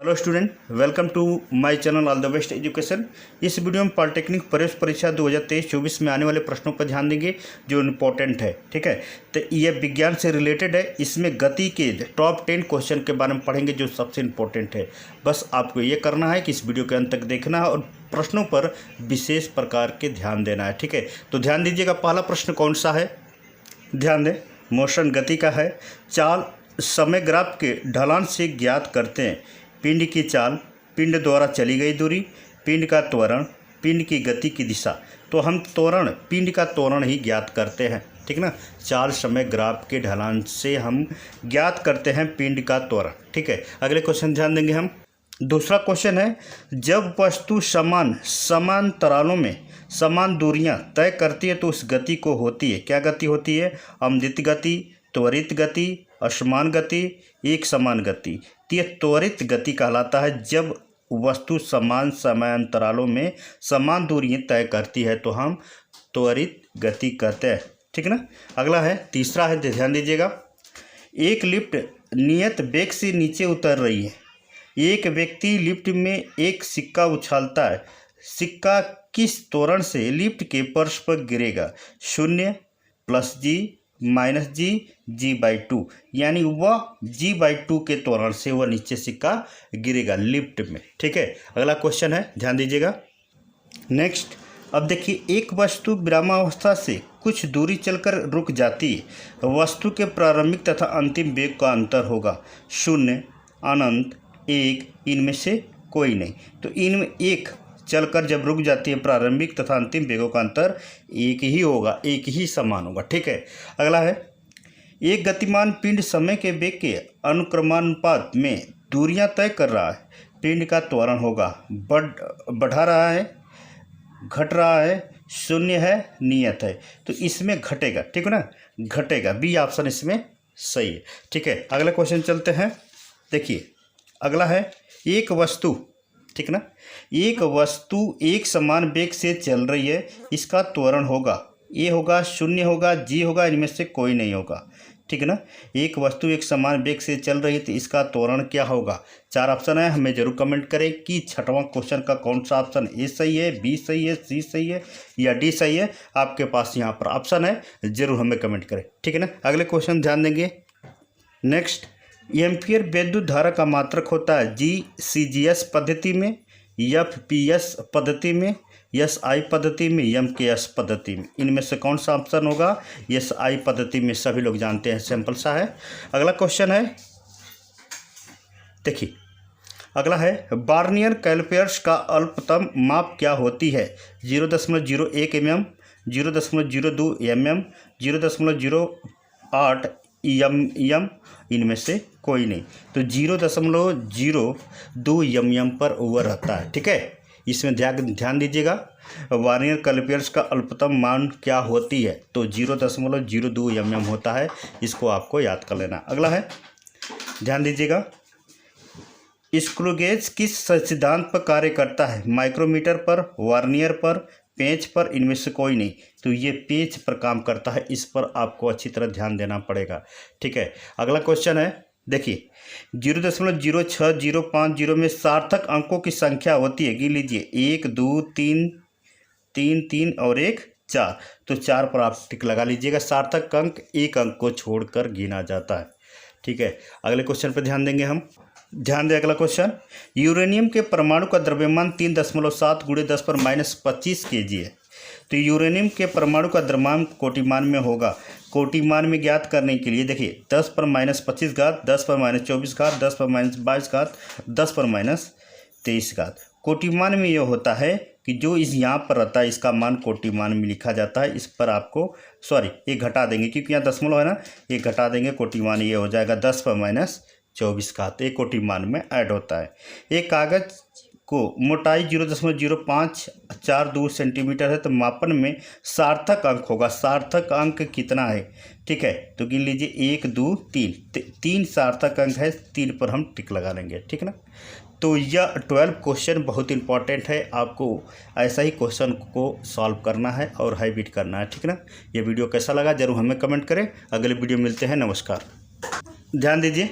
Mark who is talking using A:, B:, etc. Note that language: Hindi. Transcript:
A: Hello student, welcome to my channel all the best education. इस वीडियो में पॉलिटेक्निक प्रवेश परीक्षा 2023-24 में आने वाले प्रश्नों पर ध्यान देंगे जो इम्पोर्टेंट है। ठीक है, तो ये विज्ञान से रिलेटेड है। इसमें गति के टॉप 10 क्वेश्चन के बारे में पढ़ेंगे जो सबसे इम्पोर्टेंट है। बस आपको ये करना है कि इस वीडियो के अंत तक देखना है और प्रश्नों पर विशेष प्रकार के ध्यान देना है। ठीक है, तो ध्यान दीजिएगा। पहला प्रश्न कौन सा है, ध्यान दें। मोशन गति का है। चाल समय ग्राफ के ढलान से ज्ञात करते हैं। पिंड की चाल, पिंड द्वारा चली गई दूरी, पिंड का त्वरण, पिंड की गति की दिशा। तो हम त्वरण, पिंड का त्वरण ही ज्ञात करते हैं। ठीक ना, चाल समय ग्राफ के ढलान से हम ज्ञात करते हैं पिंड का त्वरण। ठीक है, अगले क्वेश्चन ध्यान देंगे हम। दूसरा क्वेश्चन है, जब वस्तु समान समांतरालों में समान दूरियां तय करती है तो उस गति को होती है, क्या गति होती है? अमृत गति, त्वरित गति, असमान गति, एक समान गति। तो यह त्वरित गति कहलाता है। जब वस्तु समान समयांतरालों में समान दूरियां तय करती है तो हम त्वरित गति कहते हैं। ठीक ना, अगला है, तीसरा है, ध्यान दीजिएगा। एक लिफ्ट नियत वेग से नीचे उतर रही है। एक व्यक्ति लिफ्ट में एक सिक्का उछालता है। सिक्का किस त्वरण से लिफ्ट के फर्श पर गिरेगा? 0 + g - g g/2, यानी वह g/2 के त्वरण से वह नीचे सिक्का गिरेगा लिफ्ट में। ठीक है, अगला क्वेश्चन है, ध्यान दीजिएगा। नेक्स्ट, अब देखिए, एक वस्तु विरामावस्था से कुछ दूरी चलकर रुक जाती है। वस्तु के प्रारंभिक तथा अंतिम वेग का अंतर होगा 0, अनंत, 1, इनमें से कोई नहीं। तो इनमें एक चलकर जब रुक जाती है, प्रारंभिक तथा अंतिम वेगों का अंतर एक ही होगा, एक ही समान होगा। ठीक है, अगला है, एक गतिमान पिंड समय के वेग के अनुक्रमानुपात में दूरियां तय कर रहा है। पिंड का त्वरण होगा बढ़ा रहा है, घट रहा है, 0 है, नियत है। तो इसमें घटेगा। ठीक है ना, घटेगा। बी ऑप्शन इसमें सही है। ठीक है, अगला क्वेश्चन चलते हैं। देखिए, अगला है, एक वस्तु, ठीक ना, एक वस्तु एक समान वेग से चल रही है। इसका त्वरण होगा, ए होगा, 0 होगा, जी होगा, इनमें से कोई नहीं होगा। ठीक है ना, एक वस्तु एक समान वेग से चल रही है तो इसका त्वरण क्या होगा? 4 ऑप्शन है, हमें जरूर कमेंट करें कि छठवां क्वेश्चन का कौन सा ऑप्शन ए सही है, बी सही है, सी सही है या डी सही है। आपके पास यहाँ पर ऑप्शन है, जरूर हमें कमेंट करें। ठीक है ना, अगले क्वेश्चन ध्यान देंगे। नेक्स्ट, एम्पियर विद्युत धारा का मात्रक होता है GCGS पद्धति में, FPS पद्धति में, SI पद्धति में, MKS पद्धति में। इनमें से कौन सा ऑप्शन होगा? SI पद्धति में, सभी लोग जानते हैं, सिंपल सा है। अगला क्वेश्चन है, देखिए, अगला है, वार्नियर कैलिपर्स का अल्पतम माप क्या होती है? 0.01 mm, 0.02 mm, 0.08 mm, इनमें से कोई नहीं। तो 0.02 mm पर ओवर रहता है। ठीक है, इसमें ध्यान दीजिएगा। वार्नियर कैलिपर्स का अल्पतम मान क्या होती है? तो 0.02 mm होता है। इसको आपको याद कर लेना। अगला है, ध्यान दीजिएगा। स्क्रू गेज किस सिद्धांत पर कार्य करता है? माइक्रोमीटर पर, वार्नियर पर, पेंच पर, इनमें से कोई नहीं। तो ये पेंच पर काम करता है। इस पर आपको अच्छी तरह ध्यान देना पड़ेगा। ठीक है, अगला क्वेश्चन है, देखिए, 0.06050 में सार्थक अंकों की संख्या होती है, गिन लीजिए, 1, 2, 3, 3, 3 और 1, 4। तो 4 पर आप टिक लगा लीजिएगा। सार्थक अंक एक अंक को छोड़कर गिना जाता है। ठीक है, अगले क्वेश्चन पर ध्यान देंगे हम। ध्यान दें, अगला क्वेश्चन, यूरेनियम के परमाणु का द्रव्यमान 3.7 × 10⁻25 kg है। तो यूरेनियम के परमाणु का द्रव्यमान कोटिमान में होगा। कोटिमान में ज्ञात करने के लिए देखिए, 10⁻25 घात, 10⁻24 घात, 10⁻22 घात, 10⁻23 घात। कोटिमान में यह होता है कि जो इस यहाँ पर रहता है इसका मान कोटिमान में लिखा जाता है। इस पर आपको ये घटा देंगे क्योंकि यहाँ दशमलव है ना, ये घटा देंगे, कोटिमान ये हो जाएगा 10⁻24 घात। एक कोटिमान में ऐड होता है। एक कागज को मोटाई 0.0542 सेंटीमीटर है तो मापन में सार्थक अंक होगा। सार्थक अंक कितना है? ठीक है, तो गिन लीजिए, 1, 2, 3, 3 सार्थक अंक है। 3 पर हम टिक लगा लेंगे। ठीक है ना, तो यह 12 क्वेश्चन बहुत इंपॉर्टेंट है। आपको ऐसा ही क्वेश्चन को सॉल्व करना है और हाईबिट करना है। ठीक है ना, ये वीडियो कैसा लगा जरूर हमें कमेंट करें। अगले वीडियो मिलते हैं। नमस्कार। ध्यान दीजिए।